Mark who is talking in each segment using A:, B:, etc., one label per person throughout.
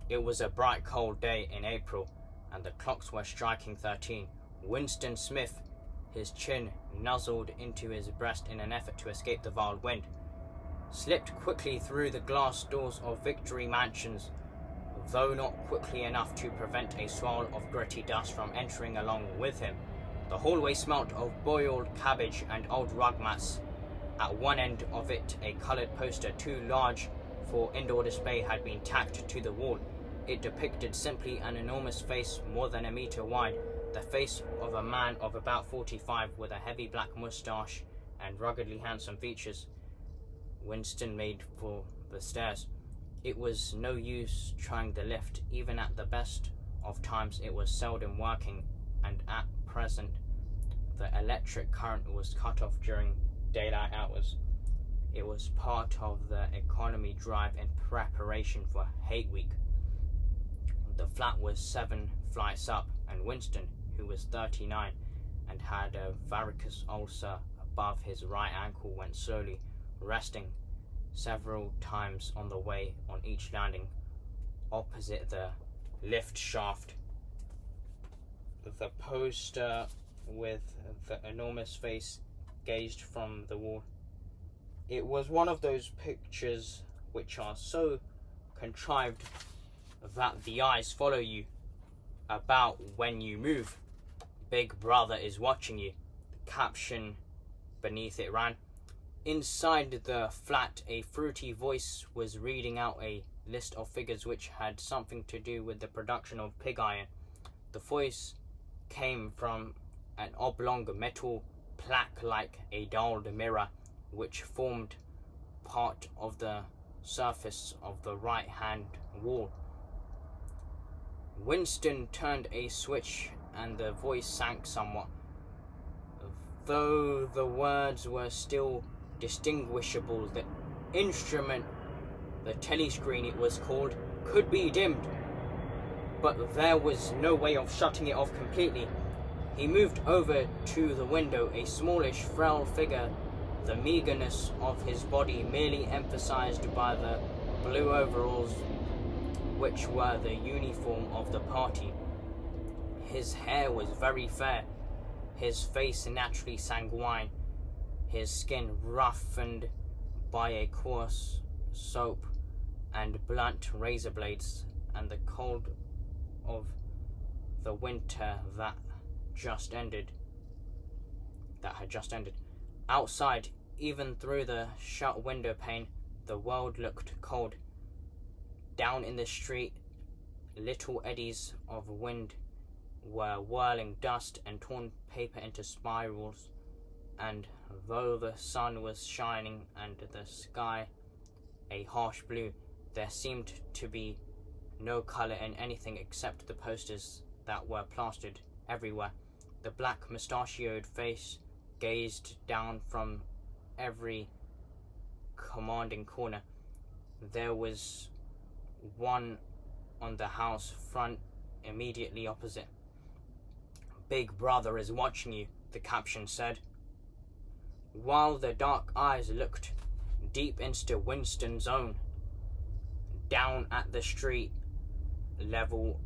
A: It was a bright cold day in April, and the clocks were striking 13. Winston Smith, his chin nuzzled into his breast in an effort to escape the vile wind, slipped quickly through the glass doors of Victory Mansions, though not quickly enough to prevent a swirl of gritty dust from entering along with him. The hallway smelt of boiled cabbage and old rug mats. At one end of it, a coloured poster too large for indoor display had been tacked to the wall. It depicted simply an enormous face more than a metre wide, the face of a man of about 45 with a heavy black moustache and ruggedly handsome features. Winston made for the stairs. It was no use trying the lift. Even at the best of times it was seldom working, and at present the electric current was cut off during daylight hours. It was part of the economy drive in preparation for Hate Week. The flat was 7 flights up, and Winston, who was 39 and had a varicose ulcer above his right ankle, went slowly, resting several times on the way on each landing opposite the lift shaft. The poster with the enormous face gazed from the wall. It was one of those pictures which are so contrived that the eyes follow you about when you move. Big Brother is watching you. The caption beneath it ran, "Inside the flat, a fruity voice was reading out a list of figures which had something to do with the production of pig iron. The voice came from an oblong metal plaque like a dulled mirror, which formed part of the surface of the right-hand wall. Winston turned a switch and the voice sank somewhat, though the words were still distinguishable. The instrument, the telescreen it was called, could be dimmed, but there was no way of shutting it off completely. He moved over to the window, a smallish, frail figure, the meagerness of his body merely emphasized by the blue overalls which were the uniform of the party. His hair was very fair, his face naturally sanguine, his skin roughened by a coarse soap and blunt razor blades, and the cold of the winter that had just ended. Outside, even through the shut window pane, the world looked cold. Down in the street, little eddies of wind were whirling dust and torn paper into spirals, and though the sun was shining and the sky a harsh blue, there seemed to be no colour in anything except the posters that were plastered everywhere. The black mustachioed face gazed down from every commanding corner. There was one on the house front immediately opposite. "Big Brother is watching you," the caption said, while the dark eyes looked deep into Winston's own. Down at the street level,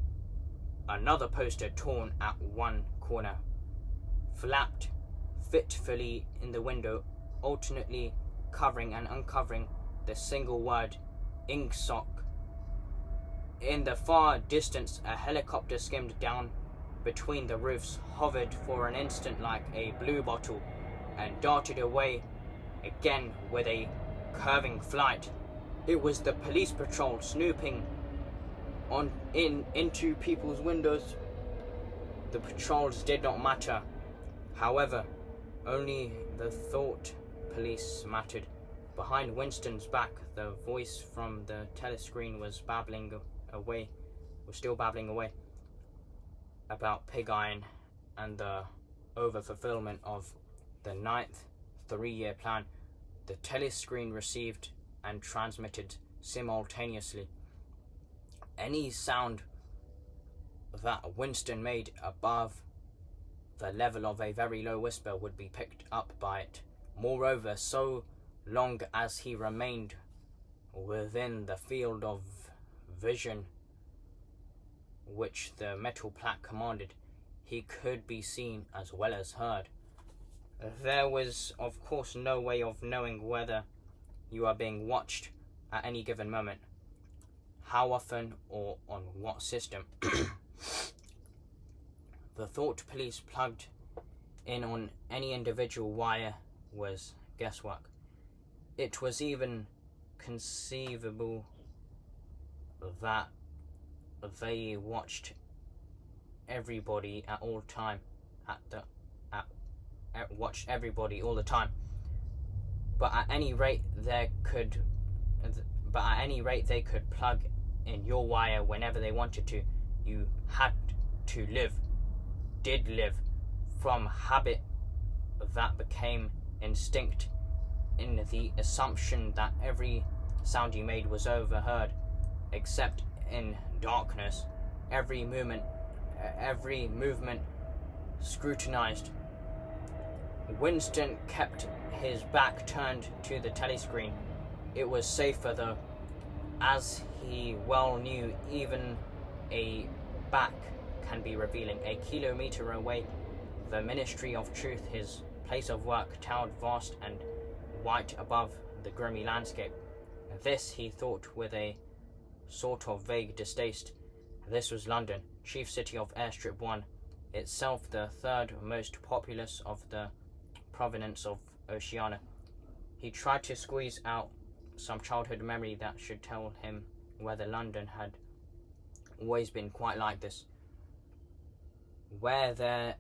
A: another poster torn at one corner flapped fitfully in the window, alternately covering and uncovering the single word "Ingsoc." In the far distance, a helicopter skimmed down between the roofs, hovered for an instant like a blue bottle, and darted away again with a curving flight. It was the police patrol snooping into people's windows. The patrols did not matter, however, only the thought police mattered. Behind Winston's back, the voice from the telescreen was still babbling away about pig iron and the over-fulfillment of the 9th 3-year plan. The telescreen received and transmitted simultaneously. Any sound that Winston made above the level of a very low whisper would be picked up by it. Moreover, so long as he remained within the field of vision which the metal plaque commanded, he could be seen as well as heard. There was, of course, no way of knowing whether you are being watched at any given moment, how often, or on what system. The thought police plugged in on any individual wire was guesswork. It was even conceivable that they watched everybody at all time, watched everybody all the time. But at any rate, they could plug in your wire whenever they wanted to. You had to did live, from habit that became instinct, in the assumption that every sound you made was overheard, except in darkness. Every movement scrutinized. Winston kept his back turned to the telescreen. It was safer though, as he well knew. Even a back can be revealing. A kilometer away, the Ministry of Truth, his place of work, towered vast and white above the grimy landscape. This, he thought with a sort of vague distaste, this was London, chief city of Airstrip 1, itself the third most populous of the province of Oceania. He tried to squeeze out some childhood memory that should tell him whether London had always been quite like this. Were there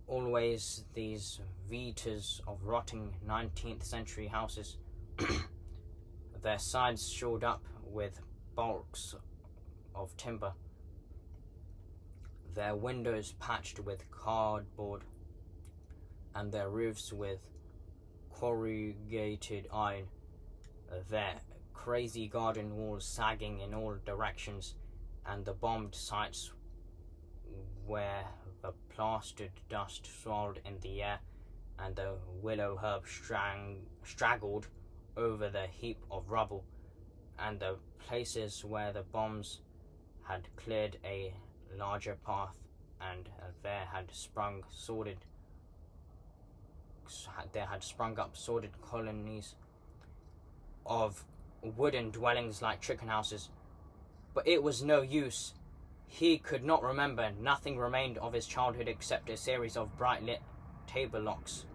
A: always these vistas of rotting 19th century houses, their sides shored up with bulks of timber, their windows patched with cardboard, and their roofs with corrugated iron, their crazy garden walls sagging in all directions, and the bombed sites where the plastered dust swirled in the air and the willow herb straggled over the heap of rubble, and the places where the bombs had cleared a larger path, and there had sprung up sordid colonies of wooden dwellings like chicken houses. But it was no use. He could not remember. Nothing remained of his childhood except a series of bright lit table locks,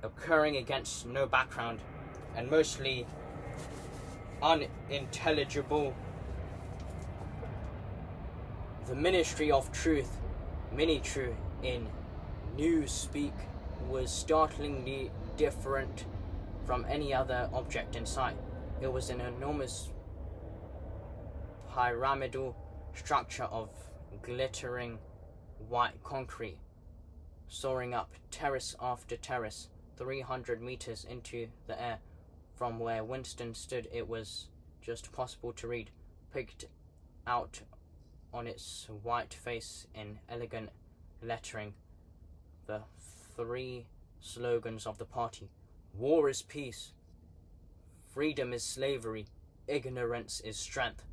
A: occurring against no background and mostly unintelligible. The Ministry of Truth, Mini-True in Newspeak, was startlingly different from any other object in sight. It was an enormous pyramidal structure of glittering white concrete, soaring up terrace after terrace, 300 meters into the air. From where Winston stood, it was just possible to read, picked out on its white face in elegant lettering, the three slogans of the party: war is peace, freedom is slavery, ignorance is strength.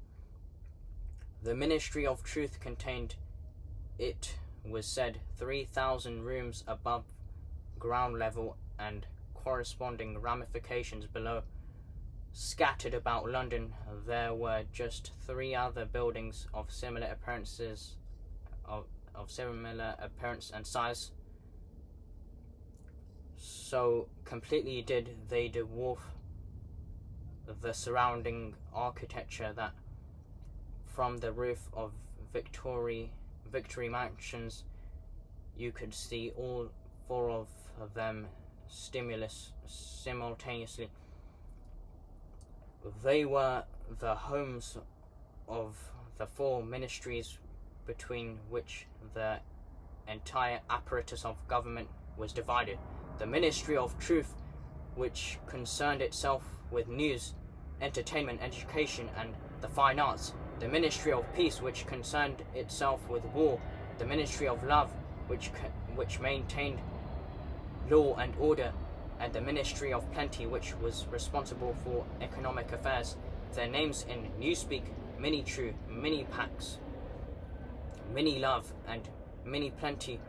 A: The Ministry of Truth contained, it was said, 3,000 rooms above ground level and corresponding ramifications below. Scattered about London, there were just 3 other buildings of similar appearance and size. So completely did they dwarf the surrounding architecture that from the roof of Victory Mansions you could see all 4 of them simultaneously. They were the homes of the 4 ministries between which the entire apparatus of government was divided. The Ministry of Truth, which concerned itself with news, entertainment, education, and the fine arts. The Ministry of Peace, which concerned itself with war. The Ministry of Love, which maintained law and order, and the Ministry of Plenty, which was responsible for economic affairs. Their names in Newspeak, Mini-True, Mini-Packs, Mini Love and Mini Plenty.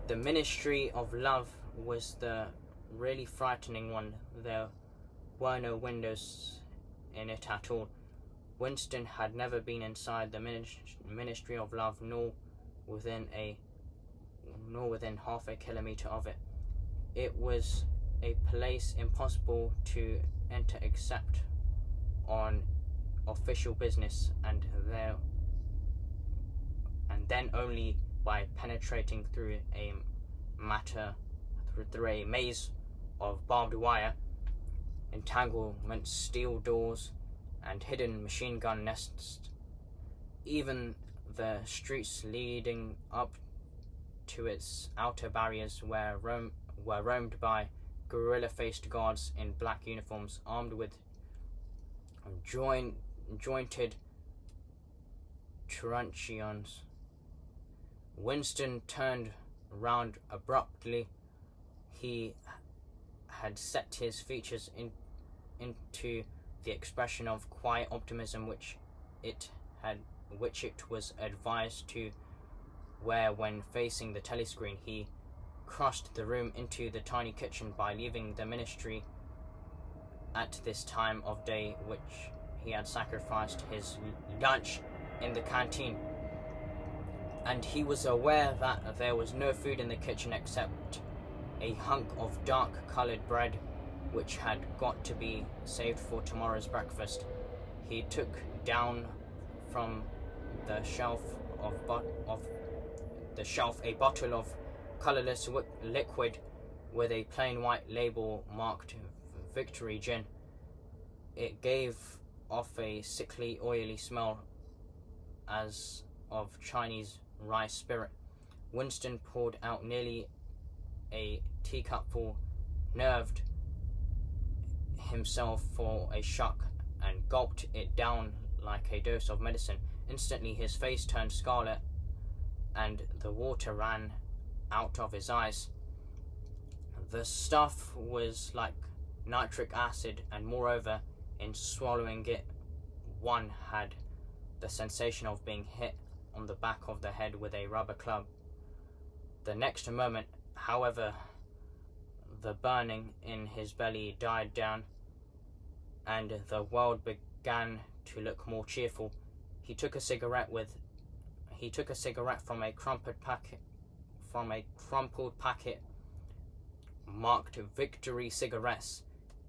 A: The Ministry of Love was the really frightening one. There were no windows in it at all. Winston had never been inside the Ministry of Love, nor within half a kilometre of it. It was a place impossible to enter except on official business, and then only by penetrating through a maze of barbed wire, entanglements, steel doors, and hidden machine gun nests. Even the streets leading up to its outer barriers were roamed by gorilla-faced guards in black uniforms, armed with jointed truncheons. Winston turned round abruptly. He had set his features into the expression of quiet optimism which it was advised to wear when facing the telescreen. He crossed the room into the tiny kitchen by leaving the ministry at this time of day, which he had sacrificed his lunch in the canteen. And he was aware that there was no food in the kitchen except a hunk of dark-coloured bread which had got to be saved for tomorrow's breakfast. He took down from the shelf a bottle of colourless liquid with a plain white label marked Victory Gin. It gave off a sickly, oily smell as of Chinese rice spirit. Winston poured out nearly a teacupful, nerved himself for a shock, and gulped it down like a dose of medicine. Instantly his face turned scarlet and the water ran out of his eyes. The stuff was like nitric acid, and moreover, in swallowing it, one had the sensation of being hit on the back of the head with a rubber club. The next moment, however, the burning in his belly died down, and the world began to look more cheerful. He took a cigarette from a crumpled packet marked Victory Cigarettes,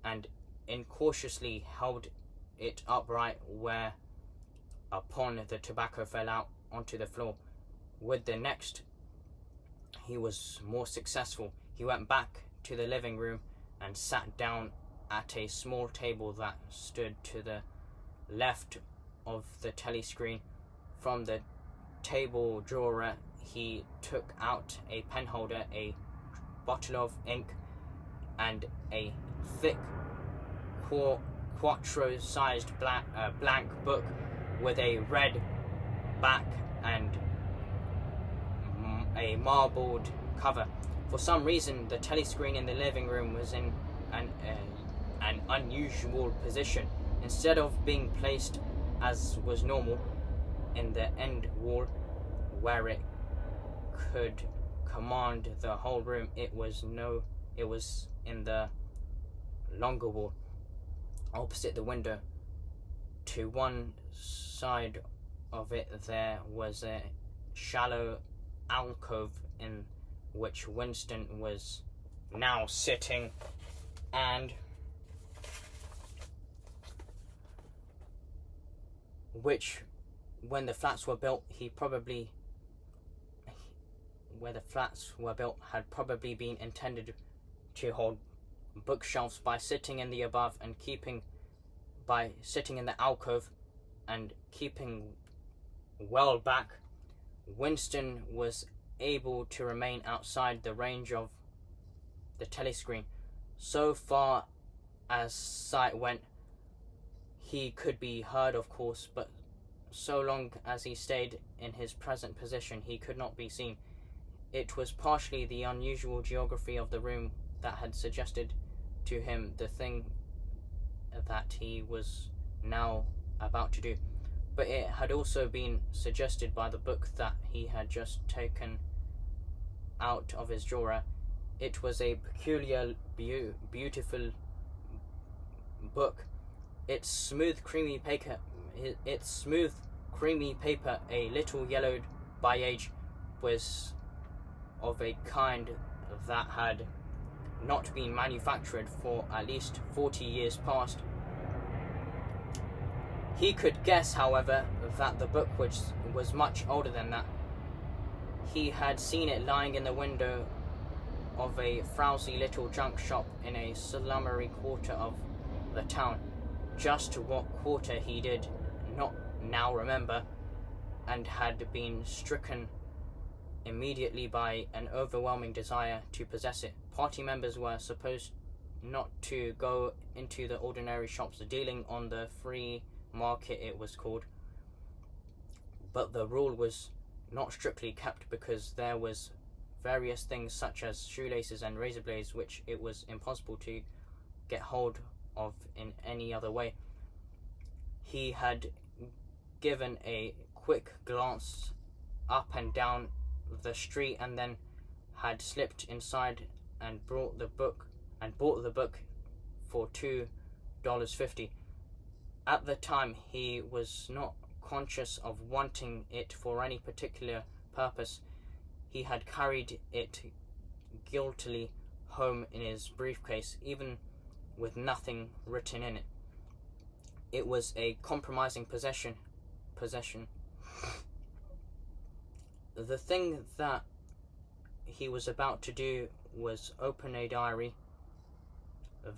A: and incautiously held it upright, whereupon the tobacco fell out onto the floor. With the next, he was more successful. He went back to the living room and sat down at a small table that stood to the left of the telescreen. From the table drawer he took out a pen holder, a bottle of ink, and a thick quarto-sized blank book with a red back and a marbled cover. For some reason, the telescreen in the living room was in an unusual position. Instead of being placed, as was normal, in the end wall where it could command the whole room, it was in the longer wall opposite the window. To one side of it there was a shallow alcove in which Winston was now sitting, and which, when the flats were built, had probably been intended to hold bookshelves. By sitting in the above and sitting in the alcove and keeping well back, Winston was able to remain outside the range of the telescreen. So far as sight went, he could be heard, of course, but so long as he stayed in his present position, he could not be seen. It was partially the unusual geography of the room that had suggested to him the thing that he was now about to do. but it had also been suggested by the book that he had just taken out of his drawer. It was a peculiar, beautiful book. Its smooth, creamy paper, a little yellowed by age, was of a kind that had not been manufactured for at least 40 years past. He could guess, however, that the book was much older than that. He had seen it lying in the window of a frowsy little junk shop in a slummery quarter of the town. Just what quarter he did not now remember, and had been stricken immediately by an overwhelming desire to possess it. Party members were supposed not to go into the ordinary shops dealing on the free market, it was called, but the rule was not strictly kept, because there was various things such as shoelaces and razor blades which it was impossible to get hold of in any other way. He had given a quick glance up and down the street, and then had slipped inside and bought the book for $2.50. At the time, he was not conscious of wanting it for any particular purpose. He had carried it guiltily home in his briefcase, even with nothing written in it. It was a compromising possession. The thing that he was about to do was open a diary.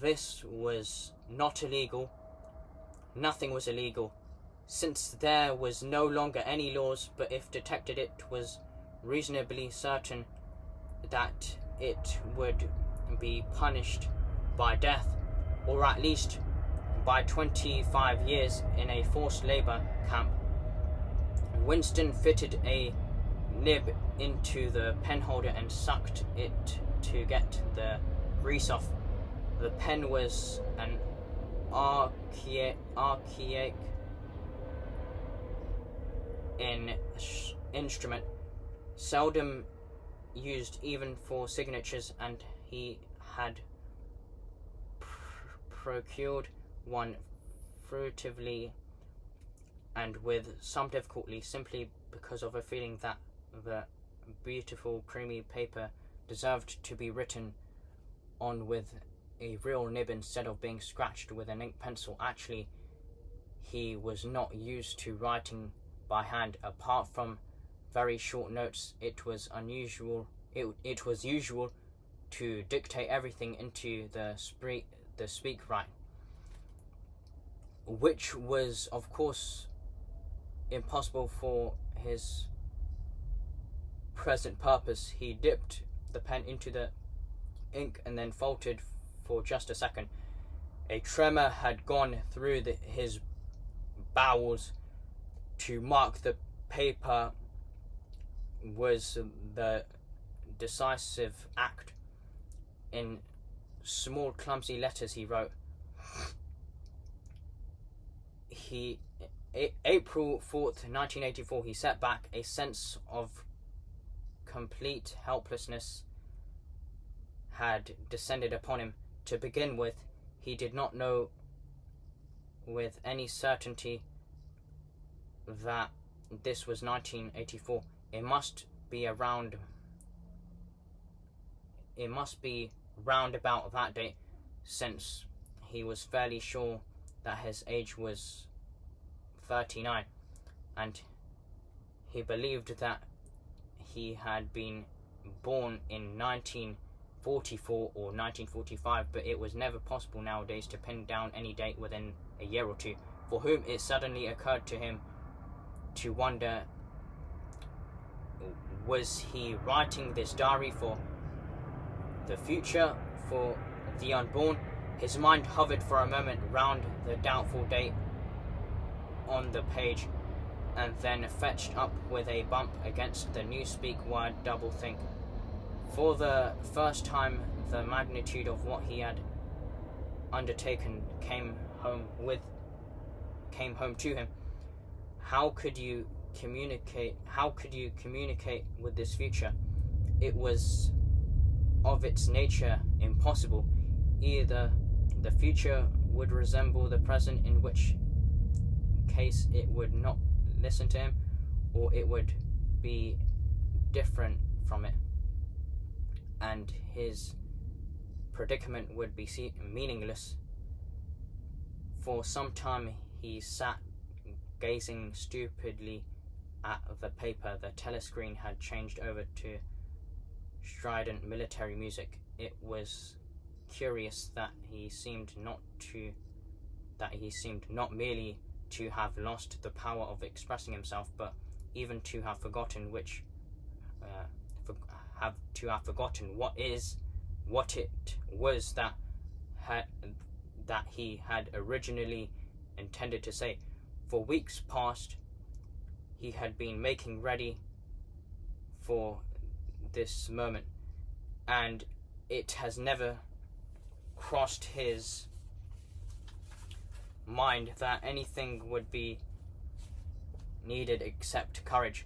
A: This was not illegal. Nothing was illegal, since there was no longer any laws, but if detected it was reasonably certain that it would be punished by death, or at least by 25 years in a forced labor camp. Winston fitted a nib into the pen holder and sucked it to get the grease off. The pen was an archaic instrument, seldom used even for signatures, and he had procured one furtively and with some difficulty, simply because of a feeling that the beautiful creamy paper deserved to be written on with a real nib instead of being scratched with an ink pencil. Actually, he was not used to writing by hand. Apart from very short notes, it was usual to dictate everything into the speak right, which was of course impossible for his present purpose. He dipped the pen into the ink and then faltered for just a second. A tremor had gone through his bowels. To mark the paper was the decisive act. In small clumsy letters he wrote, April 4th, 1984. He sat back. A sense of complete helplessness had descended upon him. To begin with, he did not know with any certainty that this was 1984. It must be round about that date, since he was fairly sure that his age was 39, and he believed that he had been born in 1944 or 1945, but it was never possible nowadays to pin down any date within a year or two. For whom it suddenly occurred to him to wonder, was he writing this diary for the future, for the unborn? His mind hovered for a moment round the doubtful date on the page, and then fetched up with a bump against the newspeak word doublethink. For the first time, the magnitude of what he had undertaken came home to him. how could you communicate with this future? It was of its nature impossible. Either the future would resemble the present, in which case it would not listen to him, or it would be different from it, and his predicament would be meaningless. For some time he sat gazing stupidly at the paper. The telescreen had changed over to strident military music. It was curious that he seemed not merely to have lost the power of expressing himself, but even to have forgotten what it was that he had originally intended to say. For weeks past, he had been making ready for this moment, and it has never crossed his mind that anything would be needed except courage.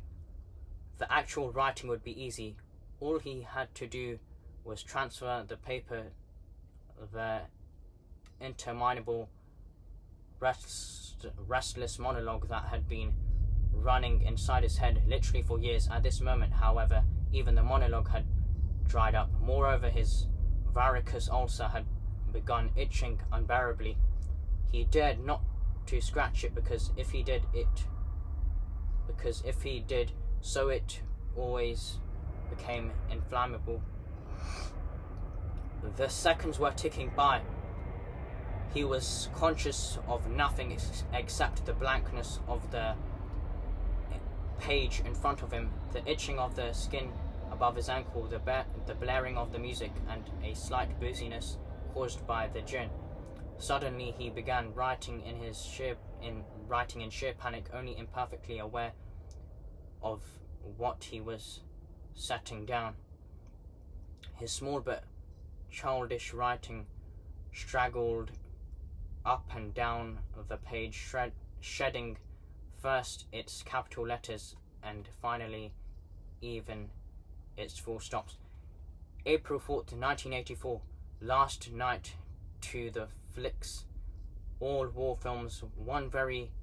A: The actual writing would be easy. All he had to do was transfer the paper the interminable restless monologue that had been running inside his head literally for years. At this moment, however, even the monologue had dried up. Moreover, his varicose ulcer had begun itching unbearably. He dared not to scratch it, because if he did so, it always became inflammable. The seconds were ticking by. He was conscious of nothing except the blankness of the page in front of him, the itching of the skin above his ankle, the blaring of the music, and a slight booziness caused by the gin. Suddenly he began writing in sheer panic, only imperfectly aware of what he was setting down. His small but childish writing straggled up and down the page, shedding first its capital letters and finally even its full stops. April 4th, 1984, last night to the flicks. All war films, one very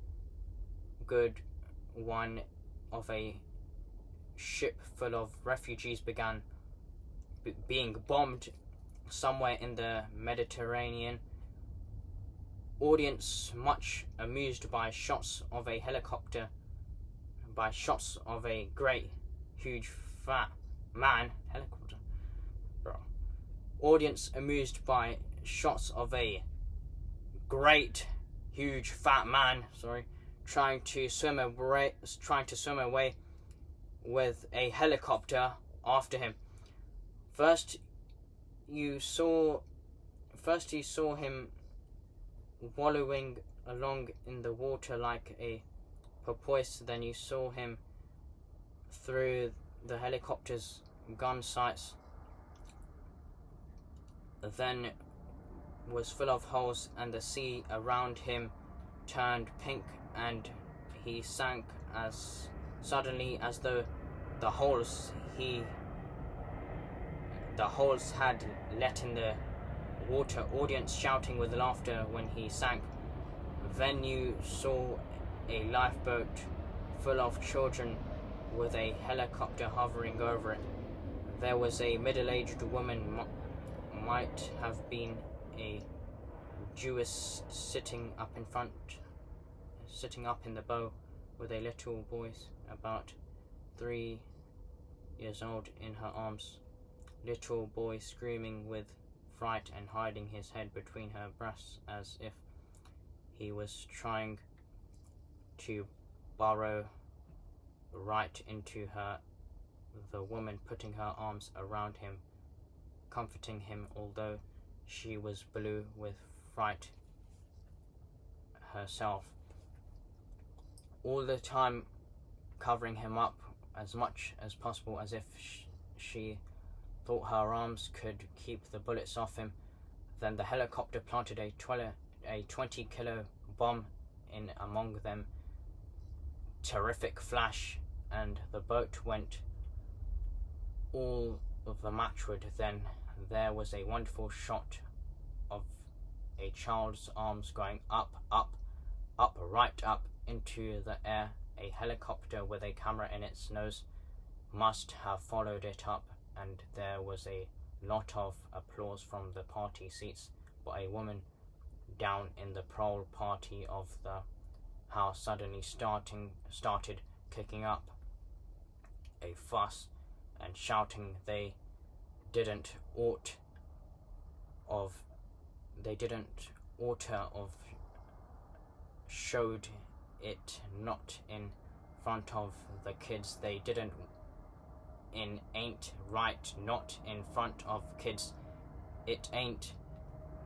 A: good one of a ship full of refugees began being bombed somewhere in the Mediterranean. Audience much amused by shots of a helicopter, by shots of a great, huge, fat man. Helicopter, bro. Audience amused by shots of a great, huge, fat man. Trying to swim away with a helicopter after him. First you saw him wallowing along in the water like a porpoise. Then you saw him through the helicopter's gun sights. Then was full of holes, and the sea around him turned pink, and he sank as suddenly as though the holes had let in the water. Audience shouting with laughter when he sank. Then you saw a lifeboat full of children with a helicopter hovering over it. There was a middle-aged woman, might have been a Jewess, sitting up in the bow with a little boy about 3 years old in her arms. Little boy screaming with fright and hiding his head between her breasts as if he was trying to burrow right into her. The woman putting her arms around him, comforting him, although she was blue with fright herself, all the time covering him up as much as possible, as if she thought her arms could keep the bullets off him. Then the helicopter planted a 20-kilo bomb in among them, terrific flash, and the boat went all of the matchward. Then there was a wonderful shot of a child's arms going up, right up into the air. A helicopter with a camera in its nose must have followed it up, and there was a lot of applause from the party seats. But a woman down in the prole party of the house suddenly started kicking up a fuss and shouting they didn't ought of showed it not in front of the kids. They didn't ain't right, not in front of kids. It ain't,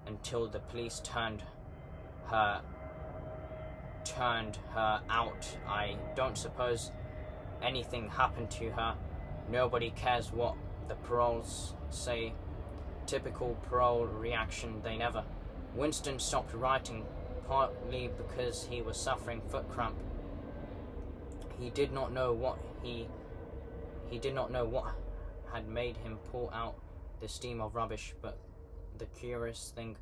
A: until the police turned her out. I don't suppose anything happened to her. Nobody cares what the paroles say. Typical parole reaction, they never. Winston stopped writing, partly because he was suffering foot cramp. He did not know what had made him pour out the steam of rubbish, but the curious thing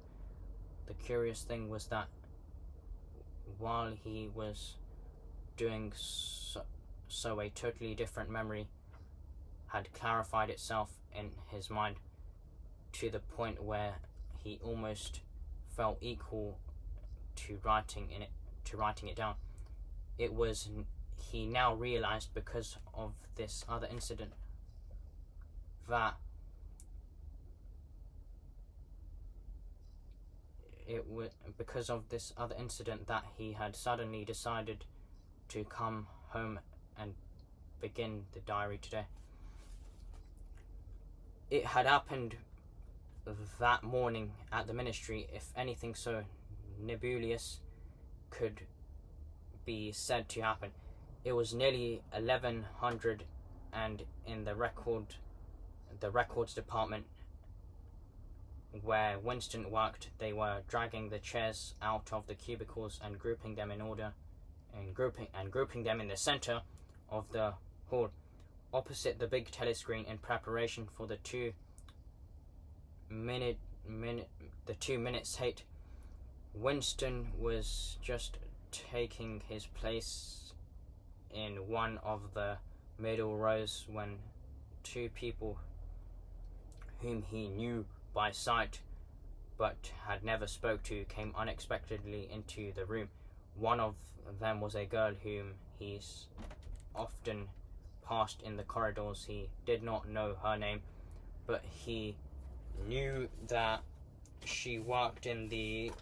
A: was that while he was doing so a totally different memory had clarified itself in his mind to the point where he almost felt equal to writing it down. It was, he now realized, because of this other incident that he had suddenly decided to come home and begin the diary today. It had happened that morning at the ministry, if anything so nebulous could be said to happen. It was nearly 1100, and in the records department where Winston worked, they were dragging the chairs out of the cubicles and grouping them in order, and grouping them in the center of the hall, opposite the big telescreen, in preparation for the 2 minutes hate. Winston was just taking his place in one of the middle rows when 2 people whom he knew by sight but had never spoke to came unexpectedly into the room. One of them was a girl whom he's often passed in the corridors. He did not know her name, but he knew that she worked in the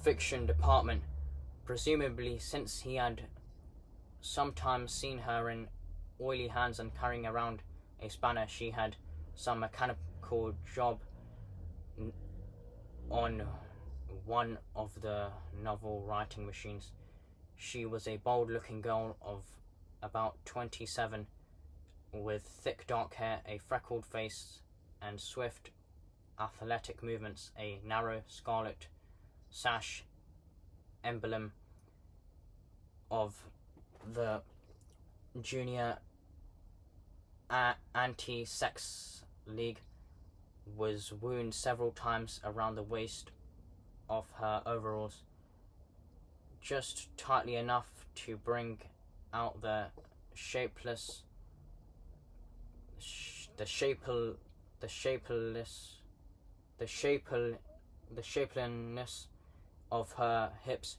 A: fiction department, presumably since he had sometimes seen her in oily hands and carrying around a spanner. She had some mechanical job on one of the novel writing machines. She was a bold-looking girl of about 27, with thick dark hair, a freckled face, and swift, athletic movements. A narrow scarlet sash, emblem of the Junior Anti-Sex League, was wound several times around the waist of her overalls, just tightly enough to bring out the shapelessness of her hips.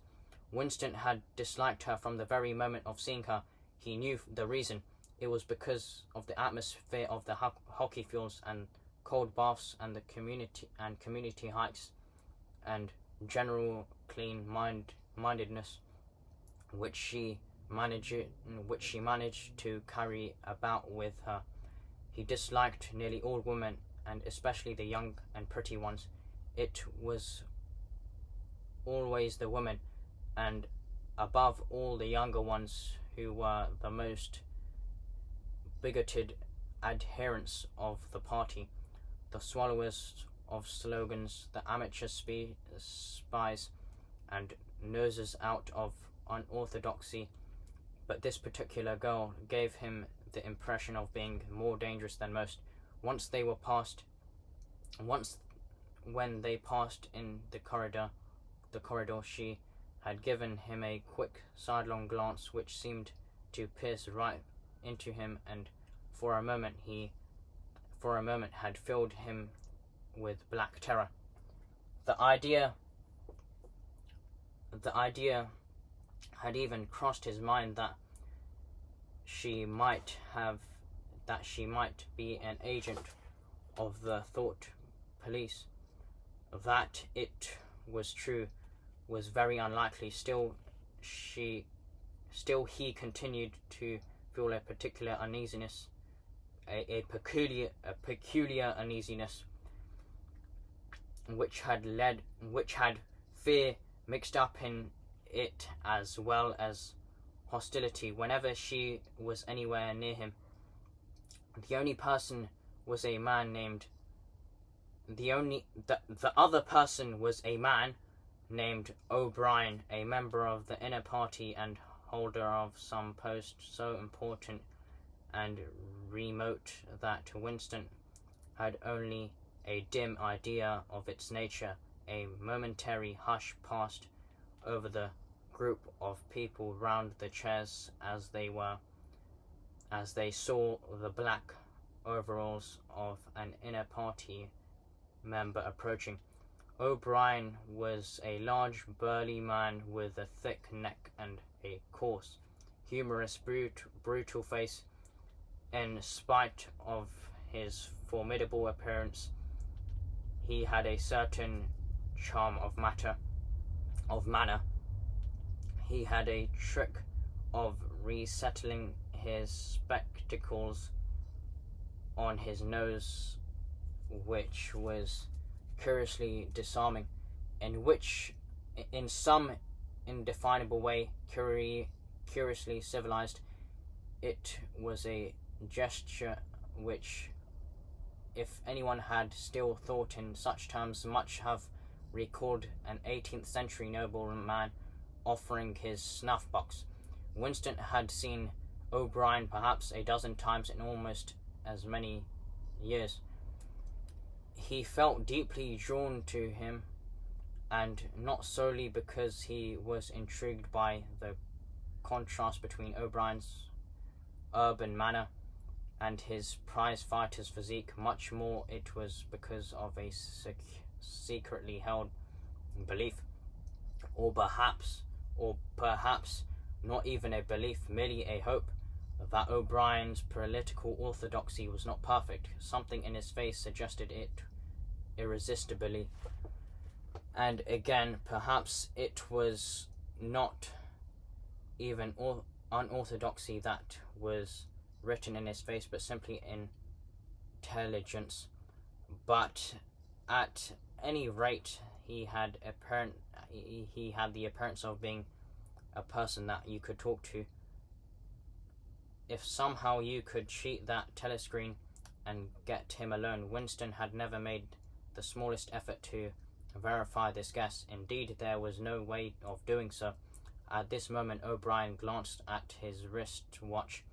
A: Winston had disliked her from the very moment of seeing her. He knew the reason. It was because of the atmosphere of the hockey fields and cold baths and the community hikes and general clean-mindedness which she managed to carry about with her. He disliked nearly all women, and especially the young and pretty ones. It was always the women, and above all the younger ones, who were the most bigoted adherents of the party, the swallowers of slogans, the amateur spies, and noses out of unorthodoxy, but this particular girl gave him the impression of being more dangerous than most. Once when they passed in the corridor, she had given him a quick sidelong glance which seemed to pierce right into him, and for a moment had filled him with black terror. The idea had even crossed his mind that she might be an agent of the thought police. That it was true was very unlikely. Still he continued to feel a particular uneasiness, a peculiar uneasiness, which had fear mixed up in it, as well as hostility. Whenever she was anywhere near him, the other person was a man named O'Brien, a member of the inner party and holder of some post so important and remote that Winston had only a dim idea of its nature. A momentary hush passed over the group of people round the chairs as they saw the black overalls of an inner party member approaching. O'Brien was a large, burly man with a thick neck and a coarse, humorous, brutal face. In spite of his formidable appearance, he had a certain charm of manner. He had a trick of resettling his spectacles on his nose, which was curiously disarming, in some indefinable way, curiously civilized. It was a gesture which, if anyone had still thought in such terms, much have recalled an 18th century nobleman offering his snuff box. Winston had seen O'Brien perhaps a dozen times in almost as many years. He felt deeply drawn to him, and not solely because he was intrigued by the contrast between O'Brien's urban manner and his prize fighter's physique. Much more it was because of a secretly held belief, or perhaps not even a belief, merely a hope, that O'Brien's political orthodoxy was not perfect. Something in his face suggested it irresistibly. And again, perhaps it was not even unorthodoxy that was written in his face, but simply intelligence. But at any rate, he had the appearance of being a person that you could talk to. If somehow you could cheat that telescreen and get him alone. Winston had never made the smallest effort to verify this guess. Indeed, there was no way of doing so. At this moment, O'Brien glanced at his wristwatch,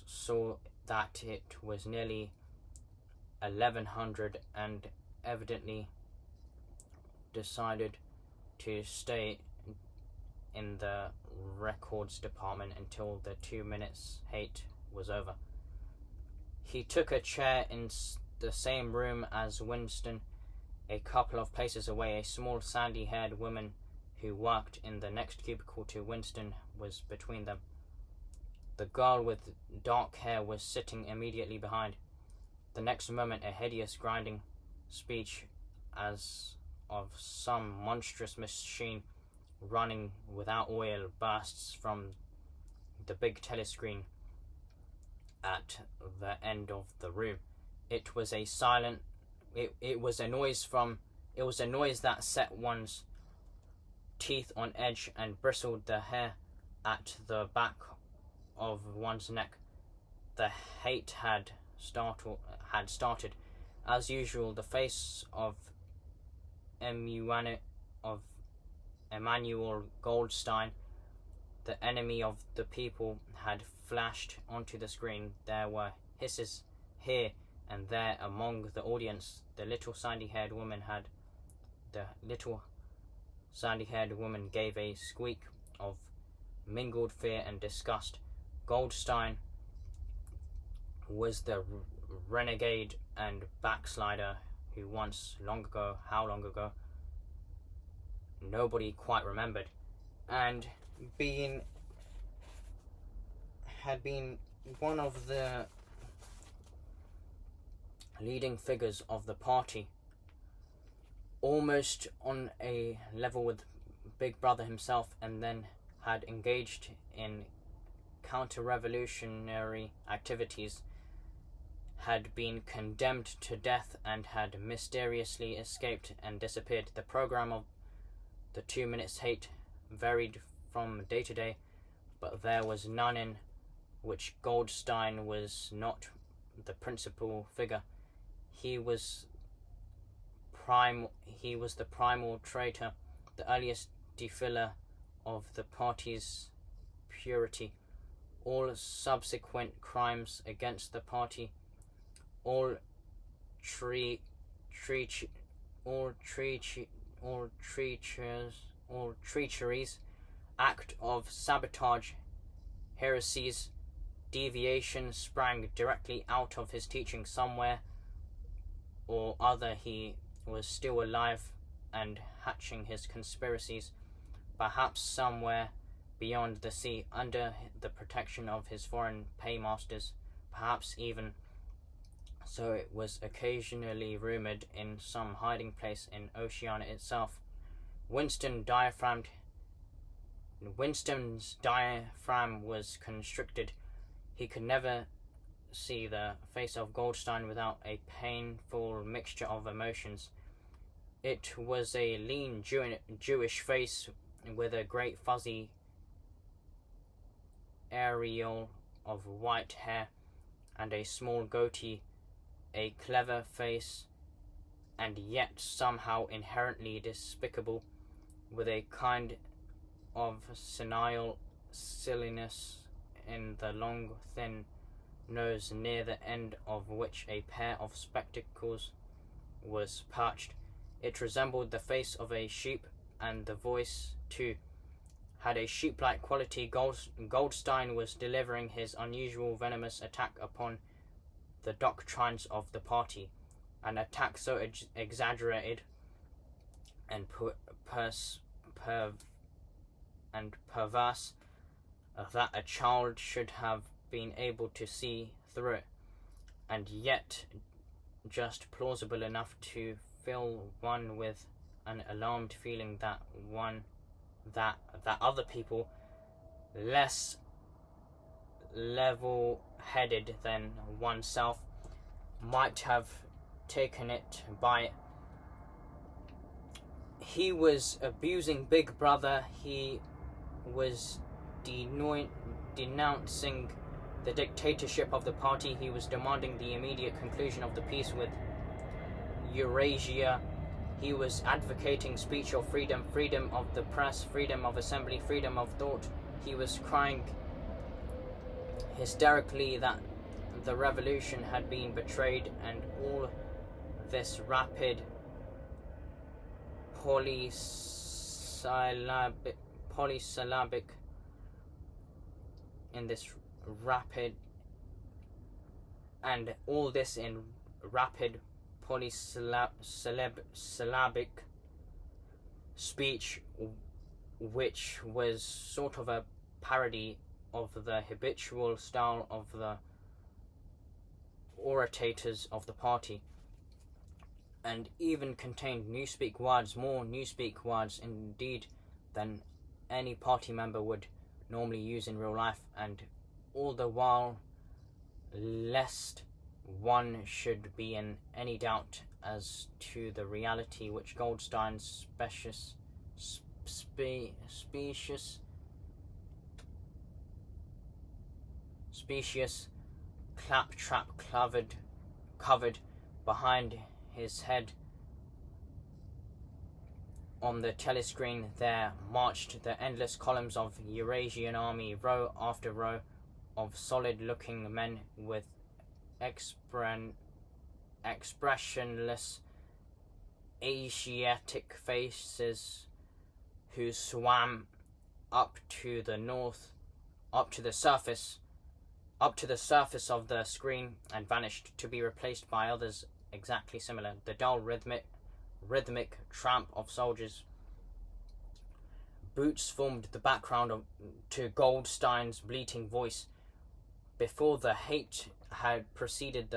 A: saw that it was nearly 1100, and evidently decided to stay in the records department until the 2 minutes hate was over. He took a chair in the same room as Winston, a couple of places away. A small sandy-haired woman who worked in the next cubicle to Winston was between them. The girl with dark hair was sitting immediately behind. The next moment, a hideous grinding speech as of some monstrous machine running without oil bursts from the big telescreen at the end of the room. It was a noise that set one's teeth on edge and bristled the hair at the back of one's neck. The hate had started. As usual, the face of Emmanuel Goldstein, the enemy of the people, had flashed onto the screen. There were hisses here and there among the audience. The little sandy-haired woman gave a squeak of mingled fear and disgust. Goldstein was the renegade and backslider who once, long ago, how long ago, nobody quite remembered, and had been one of the leading figures of the party, almost on a level with Big Brother himself, and then had engaged in counter-revolutionary activities, had been condemned to death, and had mysteriously escaped and disappeared. The program of the 2 Minutes Hate varied from day to day, but there was none in which Goldstein was not the principal figure. He was the primal traitor, the earliest defiller of the party's purity. All subsequent crimes against the party, all treacheries, act of sabotage, heresies, deviation sprang directly out of his teaching. Somewhere or other he was still alive and hatching his conspiracies, perhaps somewhere beyond the sea, under the protection of his foreign paymasters, perhaps even, so it was occasionally rumoured, in some hiding place in Oceania itself. Winston's diaphragm was constricted. He could never see the face of Goldstein without a painful mixture of emotions. It was a lean Jewish face with a great fuzzy areole of white hair and a small goatee, a clever face, and yet somehow inherently despicable, with a kind of senile silliness in the long, thin nose, near the end of which a pair of spectacles was perched. It resembled the face of a sheep, and the voice, too, had a sheep-like quality. Goldstein was delivering his unusual venomous attack upon the doctrines of the party, an attack so exaggerated and perverse that a child should have been able to see through it, and yet just plausible enough to fill one with an alarmed feeling that other people, less level-headed than oneself, might have taken it by. He was abusing Big Brother. He was denouncing the dictatorship of the party. He was demanding the immediate conclusion of the peace with Eurasia. He was advocating speech or freedom, freedom of the press, freedom of assembly, freedom of thought. He was crying hysterically that the revolution had been betrayed, and all this rapid polysyllabic in this rapid, and all this in rapid polysyllabic speech, which was sort of a parody of the habitual style of the orators of the party, and even contained newspeak words, more newspeak words indeed than any party member would normally use in real life, and all the while, lest one should be in any doubt as to the reality which Goldstein's specious claptrap covered behind his head On the telescreen there marched the endless columns of Eurasian army, row after row of solid-looking men with expressionless Asiatic faces who swam up to the surface of the screen and vanished, to be replaced by others exactly similar. The dull rhythmic tramp of soldiers' boots formed the background to Goldstein's bleating voice. Before the hate had proceeded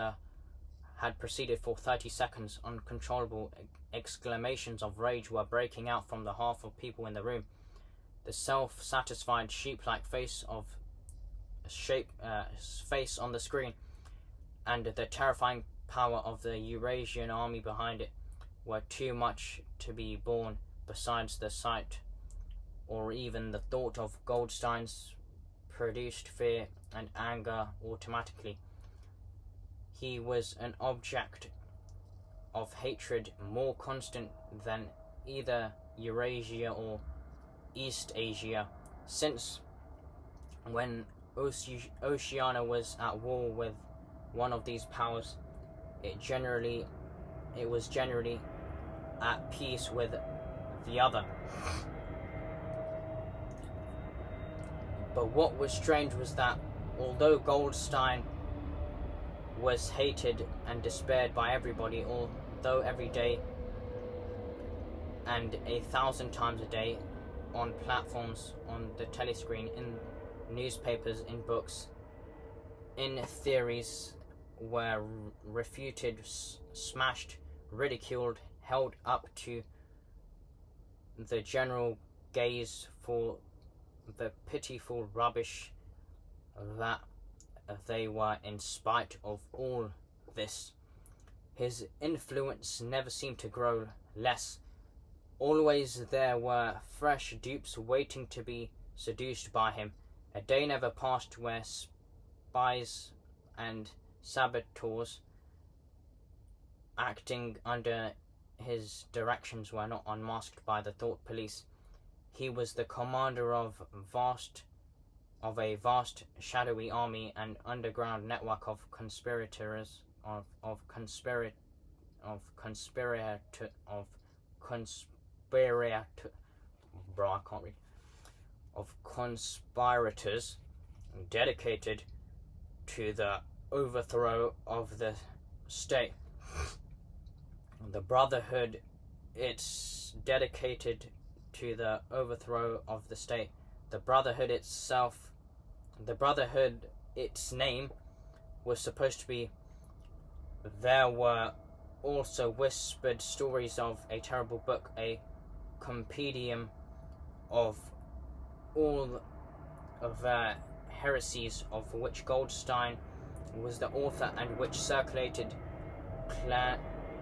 A: for 30 seconds, uncontrollable exclamations of rage were breaking out from the half of people in the room. The self-satisfied sheep-like face on the screen and the terrifying power of the Eurasian army behind it were too much to be borne. Besides, the sight or even the thought of Goldstein's produced fear and anger automatically. He was an object of hatred more constant than either Eurasia or East Asia, since when Oceania was at war with one of these powers, it was generally at peace with the other. But what was strange was that although Goldstein was hated and despaired by everybody, although every day and 1,000 times a day, on platforms, on the telescreen, in newspapers, in books, in theories, were refuted, smashed, ridiculed, held up to the general gaze for the pitiful rubbish that they were. In spite of all this, his influence never seemed to grow less. Always there were fresh dupes waiting to be seduced by him. A day never passed where spies and saboteurs acting under his directions were not unmasked by the thought police. He was the commander of a vast shadowy army and underground network of conspirators, conspirators dedicated to the overthrow of the state. The Brotherhood, it's dedicated to the overthrow of the state. The Brotherhood, its name was supposed to be. There were also whispered stories of a terrible book, a compendium of all of the heresies of which Goldstein was the author and which circulated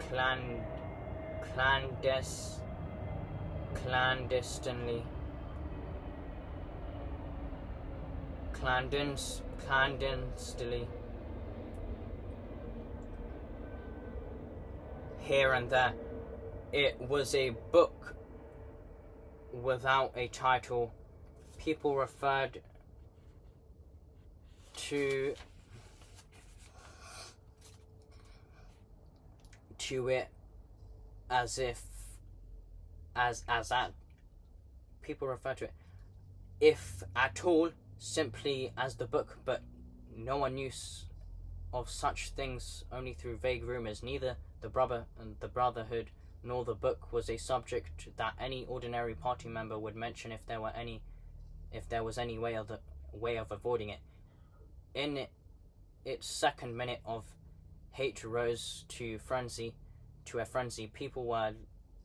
A: clandestinely. Here and there. It was a book without a title. People referred to it as people refer to it, if at all, simply as the book, but no one knew of such things, only through vague rumors. Neither the Brotherhood nor the book was a subject that any ordinary party member would mention if there was any way of avoiding it. In its second minute of hate rose to a frenzy. People were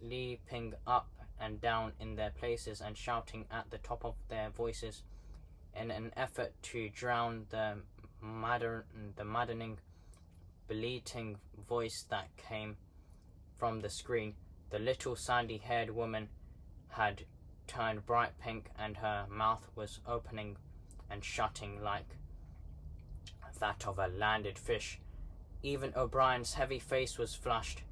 A: leaping up and down in their places and shouting at the top of their voices in an effort to drown the maddening, bleating voice that came from the screen. The little sandy-haired woman had turned bright pink and her mouth was opening and shutting like that of a landed fish. Even O'Brien's heavy face was flushed.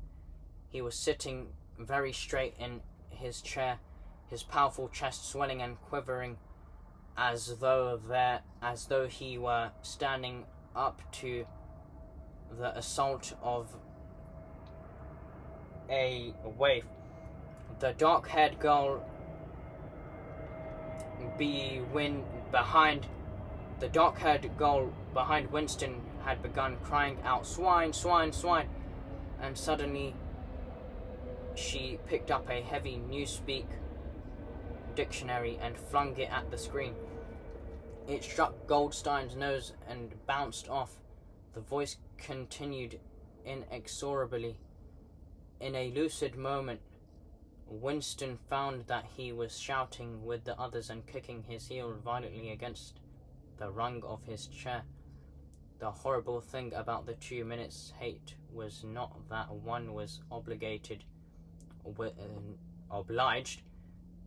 A: He was sitting very straight in his chair, his powerful chest swelling and quivering as though he were standing up to the assault of a wave. The dark-haired girl behind Winston had begun crying out, "Swine, swine, swine," and suddenly she picked up a heavy Newspeak dictionary and flung it at the screen. It struck Goldstein's nose and bounced off. The voice continued inexorably. In a lucid moment, Winston found that he was shouting with the others and kicking his heel violently against the rung of his chair. The horrible thing about the 2 minutes hate was not that one was obliged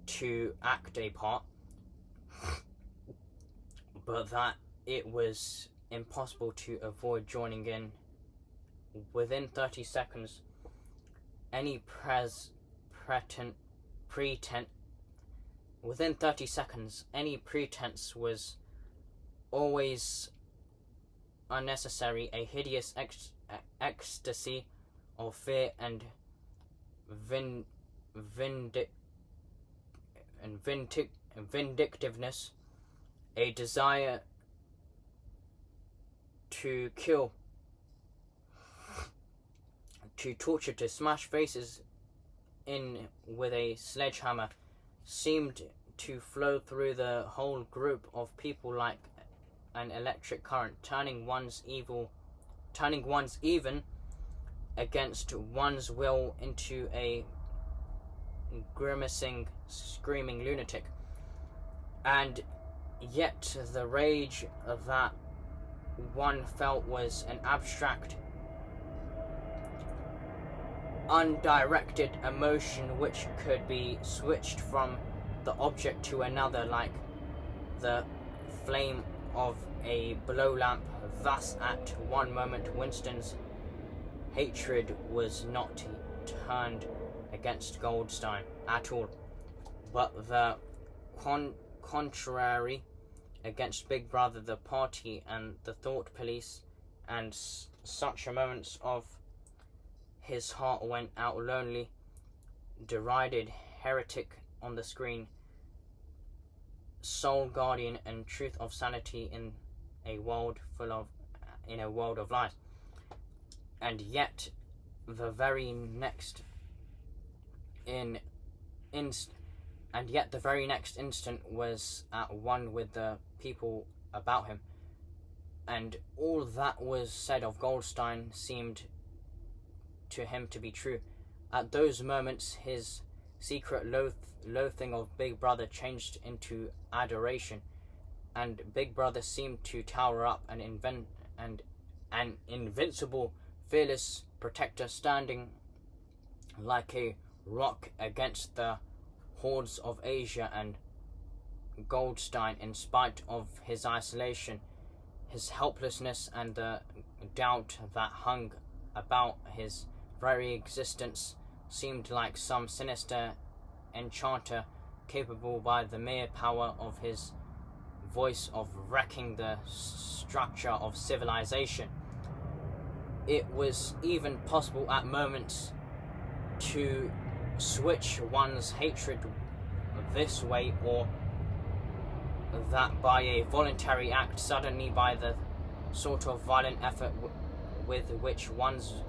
A: to act a part, but that it was impossible to avoid joining in. Within 30 seconds, any pretense was always unnecessary. A hideous ecstasy of fear and vindictiveness, a desire to kill, to torture, to smash faces in with a sledgehammer, seemed to flow through the whole group of people like an electric current, turning one's even against one's will into a grimacing, screaming lunatic. And yet the rage that one felt was an abstract, undirected emotion which could be switched from the object to another, like the flame of a blow lamp. Thus, at one moment, Winston's hatred was not turned against Goldstein at all, but the contrary, against Big Brother, the party, and the thought police. And such moments of his heart went out lonely, derided heretic on the screen, sole guardian and truth of sanity in a world of lies. And yet the very next instant was at one with the people about him, and all that was said of Goldstein seemed to him to be true. At those moments, his secret loathing of Big Brother changed into adoration, and Big Brother seemed to tower up, an invincible, fearless protector, standing like a rock against the hordes of Asia. And Goldstein, in spite of his isolation, his helplessness, and the doubt that hung about his very existence, seemed like some sinister enchanter capable by the mere power of his voice of wrecking the structure of civilization. It was even possible at moments to switch one's hatred this way or that by a voluntary act, suddenly, by the sort of violent effort with which one's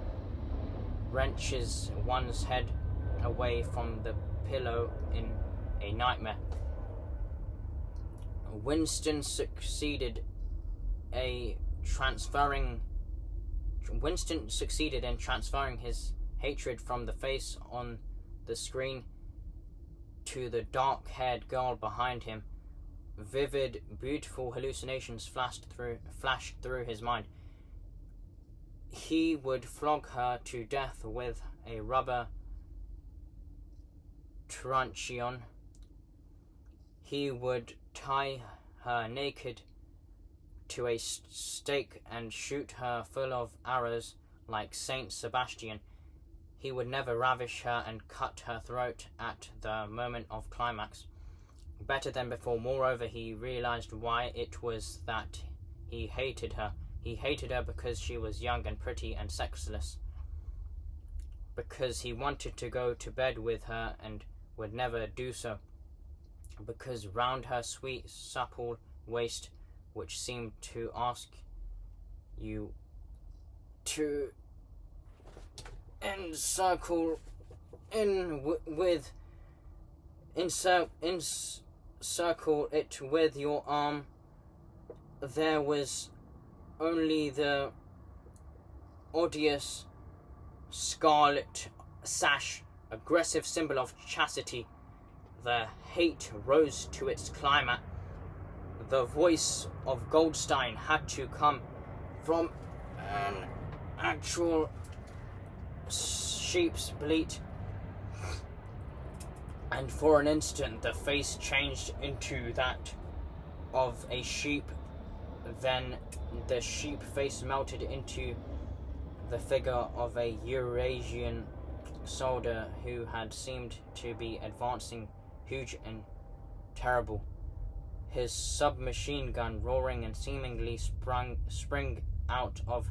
A: wrenches one's head away from the pillow in a nightmare. Winston succeeded in transferring his hatred from the face on the screen to the dark-haired girl behind him. Vivid, beautiful hallucinations flashed through his mind. He would flog her to death with a rubber truncheon. He would tie her naked to a stake and shoot her full of arrows like Saint Sebastian. he would never ravish her and cut her throat at the moment of climax. Better than before, moreover, he realized why it was that he hated her. He hated her because she was young and pretty and sexless. Because he wanted to go to bed with her and would never do so. Because round her sweet, supple waist, which seemed to ask you to encircle it with your arm, there was only the odious scarlet sash, aggressive symbol of chastity. The hate rose to its climax. The voice of Goldstein had to come from an actual sheep's bleat, and for an instant the face changed into that of a sheep. Then the sheep face melted into the figure of a Eurasian soldier who had seemed to be advancing, huge and terrible, his submachine gun roaring and seemingly spring out of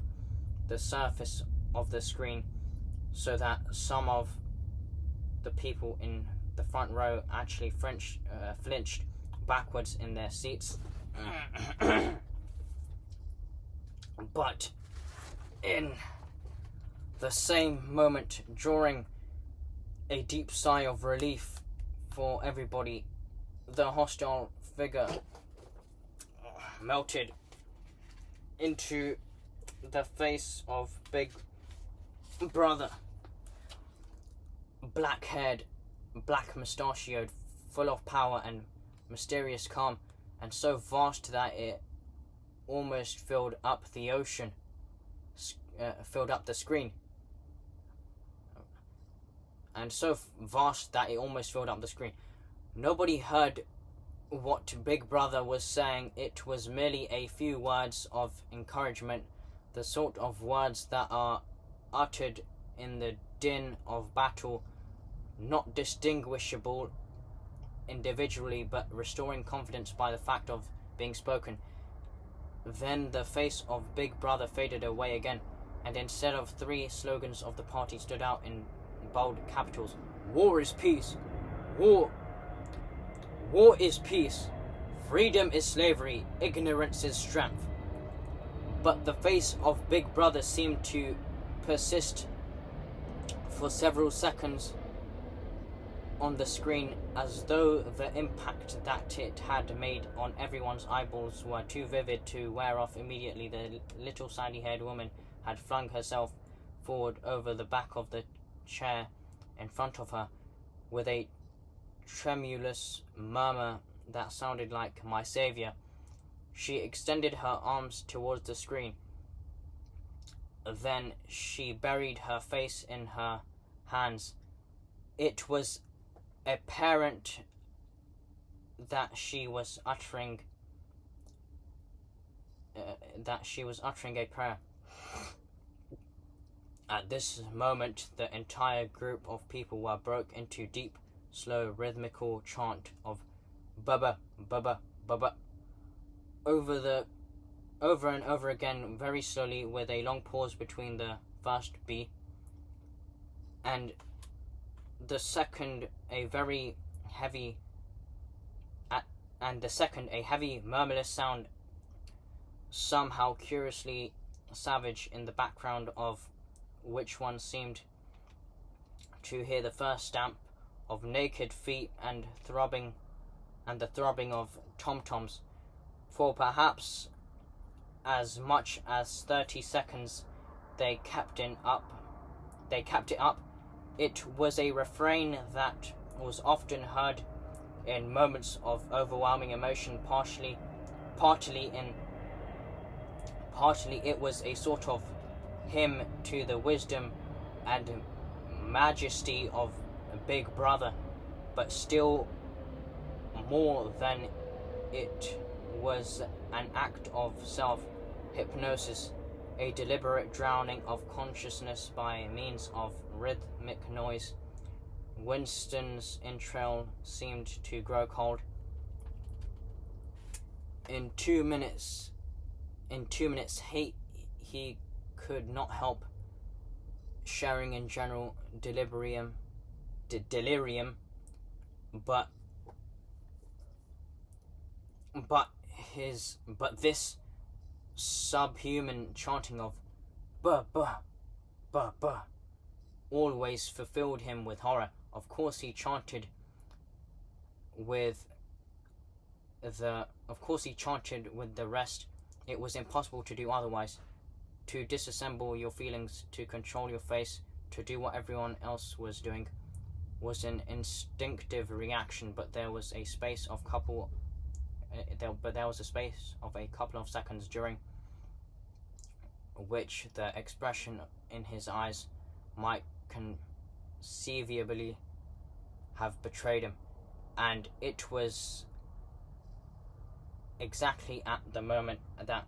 A: the surface of the screen, so that some of the people in the front row actually flinched backwards in their seats. But in the same moment, drawing a deep sigh of relief for everybody, the hostile figure melted into the face of Big Brother. Black-haired, black-mustachioed, full of power and mysterious calm, and so vast that it almost filled up the ocean, filled up the screen. And so vast that it almost filled up the screen. Nobody heard what Big Brother was saying. It was merely a few words of encouragement, the sort of words that are uttered in the din of battle, not distinguishable individually, but restoring confidence by the fact of being spoken. Then the face of Big Brother faded away again, and instead of 3 slogans of the party stood out in bold capitals: "War is peace. War is peace. Freedom is slavery. Ignorance is strength." But the face of Big Brother seemed to persist for several seconds on the screen, as though the impact that it had made on everyone's eyeballs were too vivid to wear off immediately. The little sandy-haired woman had flung herself forward over the back of the chair in front of her, with a tremulous murmur that sounded like "my saviour." She extended her arms towards the screen. Then she buried her face in her hands. It was apparent that she was uttering a prayer. At this moment, the entire group of people were broke into deep, slow, rhythmical chant of "Bubba, Bubba, Bubba," over and over again, very slowly, with a long pause between the first B and the second, a heavy, murmurous sound, somehow curiously savage, in the background of which one seemed to hear the first stamp of naked feet and the throbbing of tom-toms. For perhaps as much as 30 seconds they kept it up. It was a refrain that was often heard in moments of overwhelming emotion. Partly it was a sort of hymn to the wisdom and majesty of Big Brother, but still more than it was an act of self-hypnosis. a deliberate drowning of consciousness by means of rhythmic noise. Winston's entrail seemed to grow cold. In 2 minutes, he could not help sharing in general delirium, but this subhuman chanting of "buh buh buh buh" always fulfilled him with horror. Of course he chanted with the rest. It was impossible to do otherwise. To disassemble your feelings, to control your face, to do what everyone else was doing, was an instinctive reaction. But there was a space of a couple of seconds during which the expression in his eyes might conceivably have betrayed him, and it was exactly at the moment that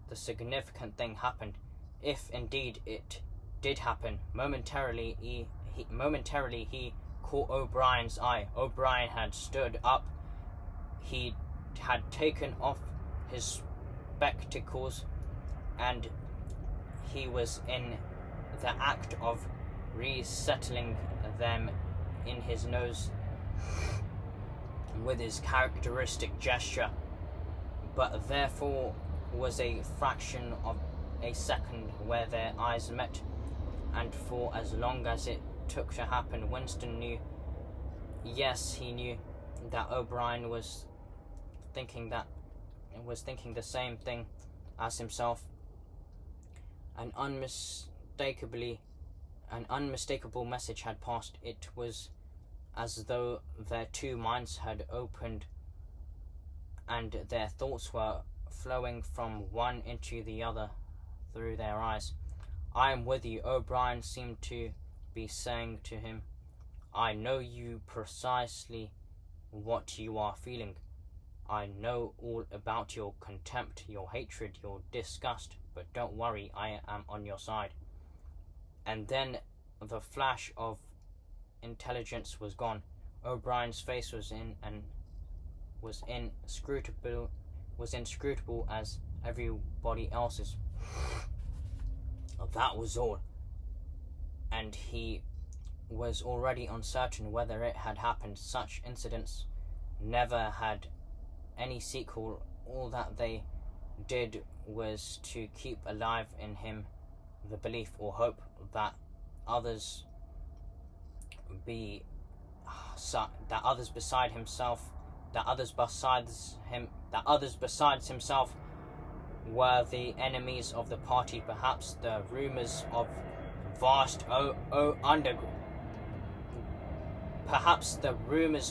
A: the significant thing happened, if indeed it did happen. Momentarily he caught O'Brien's eye. O'Brien had stood up. He had taken off his spectacles, and he was in the act of resettling them in his nose with his characteristic gesture. But therefore was a fraction of a second where their eyes met, and for as long as it took to happen, Winston knew, yes, he knew, that O'Brien was thinking the same thing as himself. An unmistakable message had passed. It was as though their two minds had opened, and their thoughts were flowing from one into the other through their eyes. "I am with you," O'Brien seemed to be saying to him. "I know you precisely what you are feeling. I know all about your contempt, your hatred, your disgust, but don't worry, I am on your side." And then the flash of intelligence was gone. O'Brien's face was inscrutable as everybody else's. That was all, and he was already uncertain whether it had happened. Such incidents never had any sequel. All that they did was to keep alive in him the belief or hope that others besides himself were the enemies of the party. Perhaps the rumors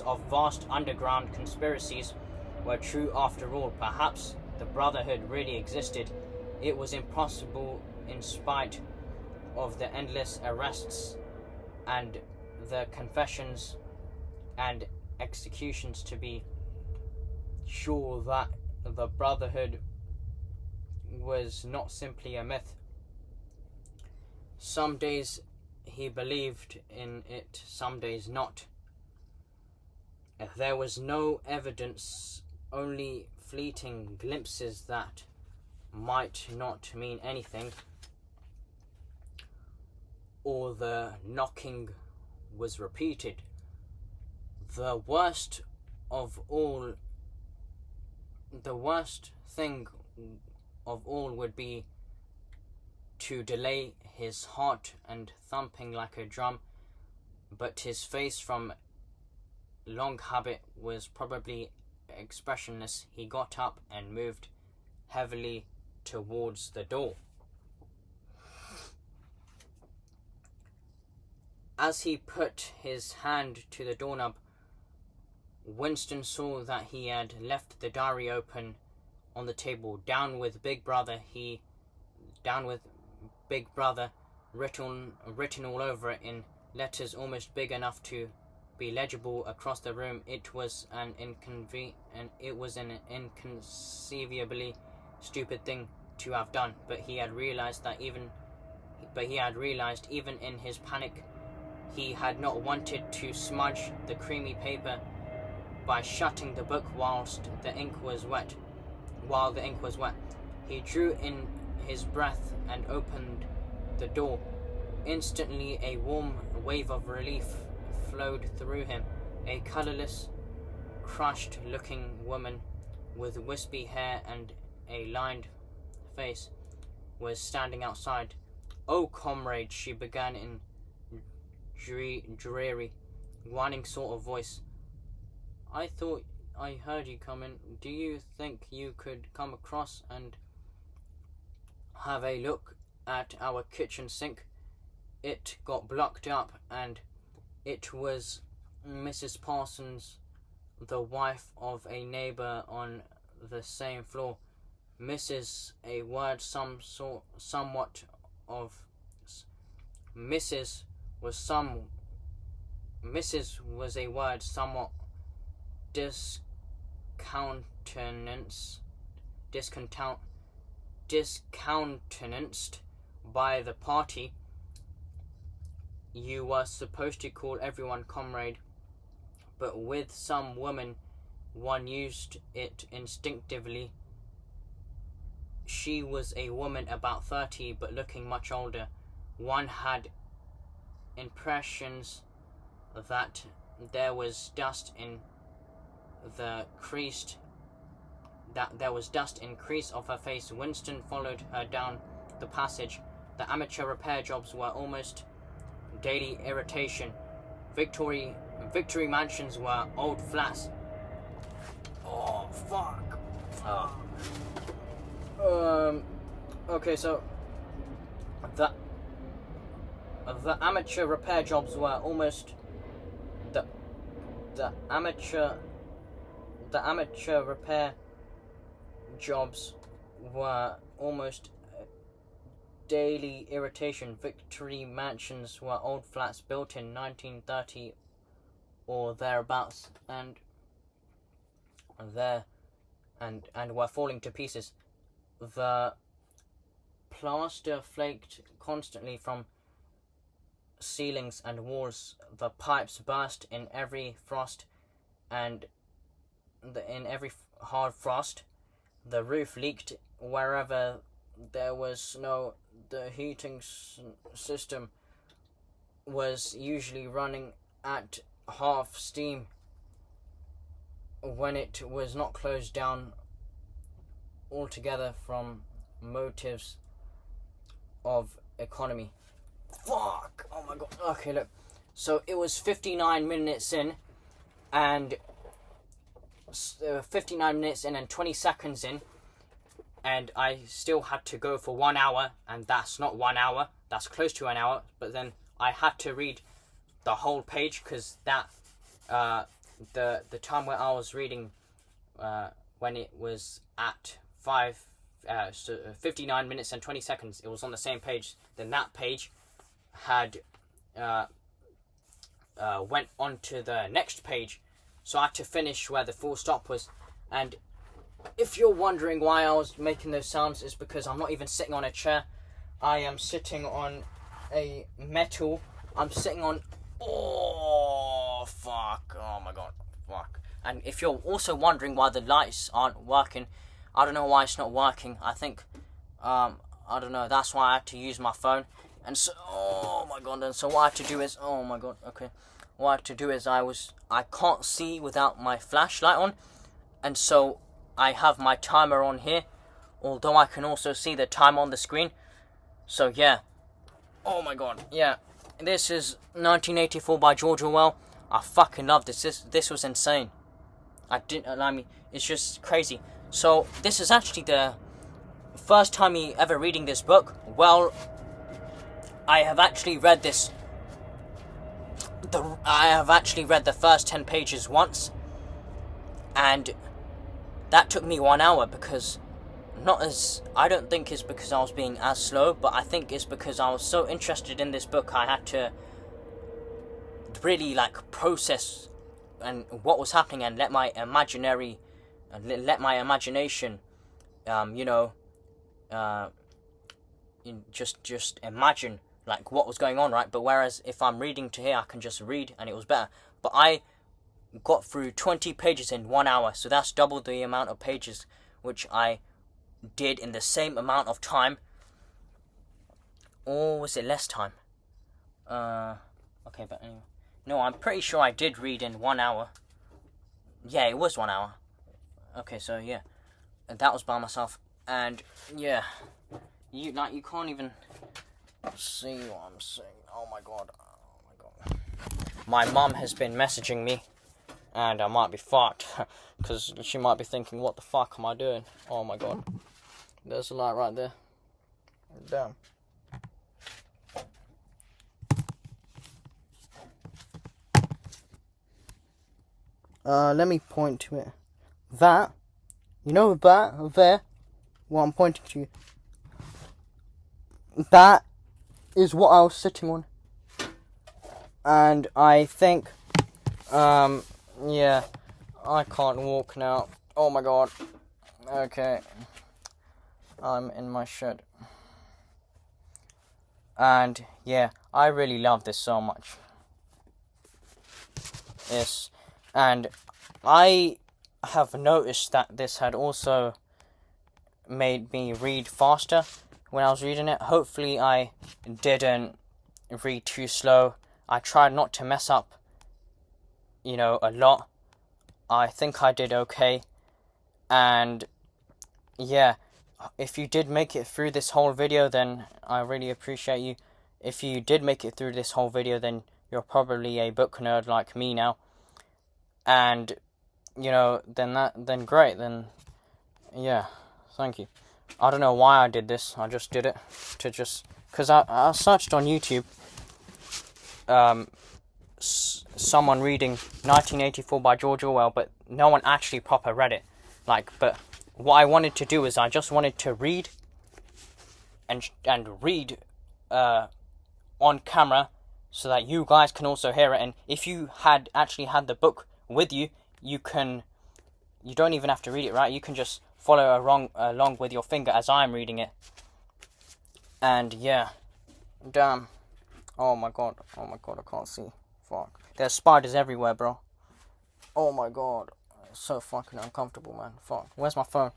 A: of vast underground conspiracies were true after all. Perhaps the Brotherhood really existed. It was impossible, in spite of the endless arrests and the confessions and executions, to be sure that the Brotherhood was not simply a myth. Some days he believed in it, some days not. There was no evidence, only fleeting glimpses that might not mean anything. Or the knocking was repeated. The worst thing of all would be to delay his heart and thumping like a drum, but his face, from long habit, was probably expressionless. He got up and moved heavily towards the door. As he put his hand to the doorknob, Winston saw that he had left the diary open on the table. Down with Big Brother, written all over it in letters almost big enough to be legible across the room. It was an inconceivably stupid thing to have done, but he had realized even in his panic, he had not wanted to smudge the creamy paper by shutting the book while the ink was wet. He drew in his breath and opened the door. Instantly, a warm wave of relief flowed through him. A colourless, crushed-looking woman with wispy hair and a lined face was standing outside. "Oh, comrade," she began in dreary, whining sort of voice. "I thought I heard you coming. Do you think you could come across and have a look at our kitchen sink? It got blocked up, and it was Mrs. Parsons, the wife of a neighbour on the same floor. Mrs. a word somewhat of Mrs. was a word somewhat discountenanced by the party. You were supposed to call everyone comrade, but with some women one used it instinctively. She was a woman about 30, but looking much older. One had impressions that there was dust in the crease of her face. Winston followed her down the passage. The amateur repair jobs were almost daily irritation. Victory mansions were old flats. Oh, fuck. Okay, so the amateur repair jobs were almost the amateur repair jobs were almost daily irritation. Victory mansions were old flats built in 1930 or thereabouts, and were falling to pieces. The plaster flaked constantly from ceilings and walls. The pipes burst in every frost, and in every hard frost. The roof leaked wherever there was snow. The heating system was usually running at half steam when it was not closed down altogether from motives of economy. Fuck! Oh my god. Okay, look. So it was 59 minutes in, and 59 minutes in and 20 seconds in, and I still had to go for 1 hour, and that's not 1 hour, that's close to an hour, but then I had to read the whole page, because that, the time where I was reading, when it was at 59 minutes and 20 seconds, it was on the same page. Then that page had went on to the next page, so I had to finish where the full stop was. And if you're wondering why I was making those sounds, it's because I'm not even sitting on a chair. I am sitting on a metal. I'm sitting on... Oh, fuck. Oh, my God. Fuck. And if you're also wondering why the lights aren't working, I don't know why it's not working. I think, I don't know. That's why I had to use my phone. And so, oh, my God. And so what I had to do is... Oh, my God. Okay. What I had to do is I can't see without my flashlight on. And so I have my timer on here, although I can also see the time on the screen. So yeah. Oh my god. Yeah. This is 1984 by George Orwell. I fucking love this. This was insane. It's just crazy. So this is actually the first time me ever reading this book. Well, I have actually read this. I have actually read the first 10 pages once, and that took me 1 hour, because I don't think it's because I was being as slow, but I think it's because I was so interested in this book. I had to really process and what was happening, and let my imagination just imagine like what was going on, right? But whereas if I'm reading to here, I can just read and it was better. But I got through 20 pages in 1 hour, so that's double the amount of pages which I did in the same amount of time. Or was it less time? Okay, but anyway. No, I'm pretty sure I did read in 1 hour. Yeah, it was 1 hour. Okay, so yeah. And that was by myself. And yeah. You can't even see what I'm saying. Oh my god. My mum has been messaging me. And I might be fucked. Because she might be thinking, what the fuck am I doing? Oh my god. There's a light right there. Damn. Let me point to it. That, you know that, there, what I'm pointing to, that is what I was sitting on. And I think, yeah, I can't walk now. Oh my god. Okay. I'm in my shed. And, yeah, I really love this so much. Yes. And I have noticed that this had also made me read faster when I was reading it. Hopefully I didn't read too slow. I tried not to mess up, a lot. I think I did okay. And yeah, if you did make it through this whole video, then I really appreciate you. If you did make it through this whole video, then you're probably a book nerd like me now. And, then great, then, yeah, thank you. I don't know why I did this, I just did it, because I searched on YouTube, someone reading 1984 by George Orwell, but no one actually proper read it, but what I wanted to do is I just wanted to read, and read, on camera, so that you guys can also hear it, and if you had actually had the book with you, you don't even have to read it, right? You can just follow along with your finger as I'm reading it. And yeah, damn. Oh my god, I can't see. Fuck. There's spiders everywhere, bro. Oh my god. It's so fucking uncomfortable, man. Fuck. Where's my phone?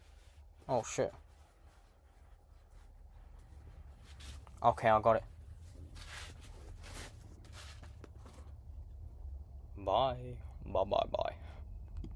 A: Oh shit. Okay, I got it. Bye. Bye.